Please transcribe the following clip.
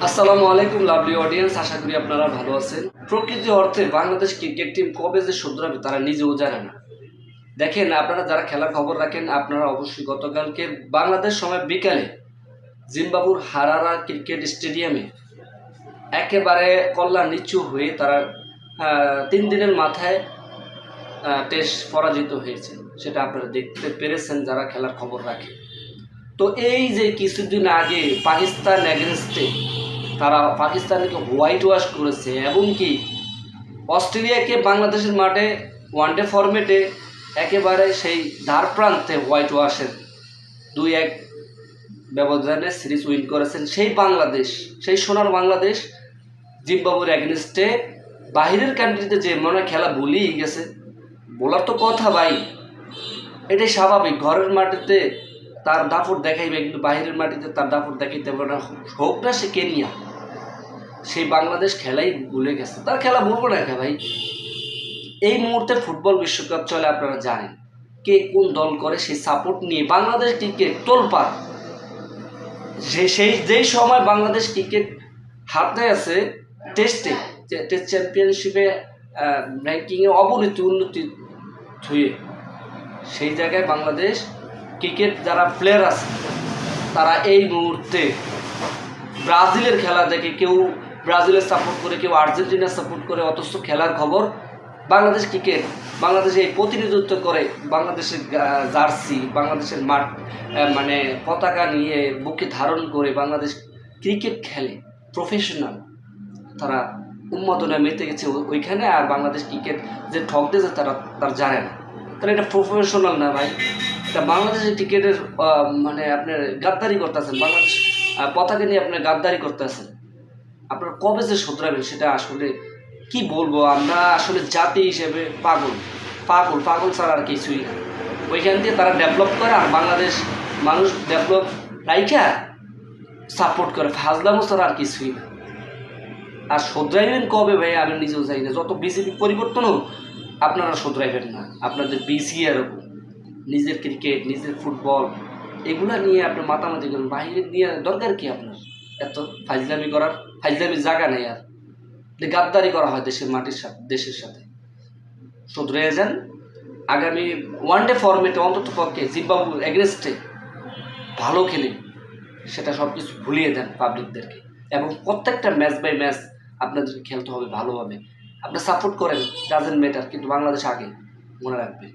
আসসালামু আলাইকুম lovely audience, আশা করি আপনারা ভালো আছেন। প্রকৃতি অর্থে বাংলাদেশ ক্রিকেট টিম কবে যে শুধরাবে তারা নিজেও জানে না। দেখেন, আপনারা যারা খেলার খবর রাখেন আপনারা অবশ্যই গতকালকে বাংলাদেশ সময় বিকালে জিম্বাবুর হারারা ক্রিকেট স্টেডিয়ামে একেবারে কল্লা নিচু হয়ে তারা 3 দিনের মাথায় টেস্ট পরাজিত হয়েছে। সেটা আপনারা দেখতে পেরেছেন যারা খেলার খবর রাখে। তো এই যে কিছুদিন আগে পাকিস্তান এগেনস্টে তারা পাকিস্তানকে হোয়াইট ওয়াশ করেছে, এবং কি অস্ট্রেলিয়াকে বাংলাদেশের মাঠে ওয়ানডে ফরম্যাটে একেবারে সেই ধার প্রান্তে হোয়াইট ওয়াশের 2-1 ব্যবধানে সিরিজ উইন করেছেন সেই বাংলাদেশ, সেই সোনার বাংলাদেশ জিম্বাবুর এগেনস্টে বাহিরের কান্ট্রিতে যে মনে খেলা ভুলেই গেছে। বলার তো কথা ভাই, এটাই স্বাভাবিক। ঘরের মাটিতে তার দাপট দেখাইবে, কিন্তু বাহিরের মাটিতে তার দাপট দেখাইতে পারে না। হোক না সে কেনিয়া, সেই বাংলাদেশ খেলাই ভুলে গেছে। তার খেলা ভুলবো না ভাই। এই মুহূর্তে ফুটবল বিশ্বকাপ চলে, আপনারা জানেন কে কোন দল করে সেই সাপোর্ট নিয়ে বাংলাদেশ ক্রিকেট তোলপাড়। যেই সময় বাংলাদেশ ক্রিকেট হাতে আছে টেস্টে, টেস্ট চ্যাম্পিয়নশিপে র্যাঙ্কিংয়ে উন্নতি ধুয়ে, সেই জায়গায় বাংলাদেশ ক্রিকেট যারা প্লেয়ার আছে তারা এই মুহূর্তে ব্রাজিলের খেলা দেখে, কেউ ব্রাজিলের সাপোর্ট করে, কেউ আর্জেন্টিনার সাপোর্ট করে, অথচ খেলার খবর বাংলাদেশ ক্রিকেট বাংলাদেশে এই প্রতিনিধিত্ব করে। বাংলাদেশের জার্সি, বাংলাদেশের মাঠ মানে পতাকা নিয়ে বুকে ধারণ করে বাংলাদেশ ক্রিকেট খেলে প্রফেশনাল। তারা উন্মাদনায় মেতে গেছে ওইখানে। আর বাংলাদেশ ক্রিকেট যে ঠক দিয়েছে তারা জানে না। তারা এটা প্রফেশনাল না ভাই। এটা বাংলাদেশের ক্রিকেটের মানে আপনার গাদ্দারি করতেছেন, বাংলাদেশ পতাকা নিয়ে আপনার গাদ্দারি করতেছেন। আপনার কবে যে শুধরাবেন সেটা আসলে কি বলবো। আমরা আসলে জাতি হিসেবে পাগল পাগল পাগল ছাড়া আর কিছুই না। ওইখান দিয়ে তারা ডেভেলপ করে, আর বাংলাদেশ মানুষ ডেভেলপ রাইখা সাপোর্ট করে, ফাজলামো ছাড়া আর কিছুই না। আর শুধরাইবেন কবে ভাই আমি নিজেও চাই না। যত বিসিবি পরিবর্তন হোক আপনারা শুধরাইবেন না। আপনাদের বিসি এরকম নিজের ক্রিকেট, নিজের ফুটবল এগুলা নিয়ে আপনি মাতামাতি করেন, বাইরে নিয়ে দরকার কি আপনার এত ফাইজলামি করার? ফাইজলামির জায়গা নেই। আর গাদ্দারি করা হয় দেশের মাটির সাথে, দেশের সাথে। শুধরে যান। আগামী ওয়ানডে ফরম্যাটে অন্তত পক্ষে জিম্বাবুর এগেনস্টে ভালো খেলে সেটা সব কিছু ভুলিয়ে দেন পাবলিকদেরকে, এবং প্রত্যেকটা ম্যাচ বাই ম্যাচ আপনাদের খেলতে হবে ভালোভাবে। আপনি সাপোর্ট করেন, ডাজেন্ট ম্যাটার, কিন্তু বাংলাদেশ আগে, মনে রাখবেন।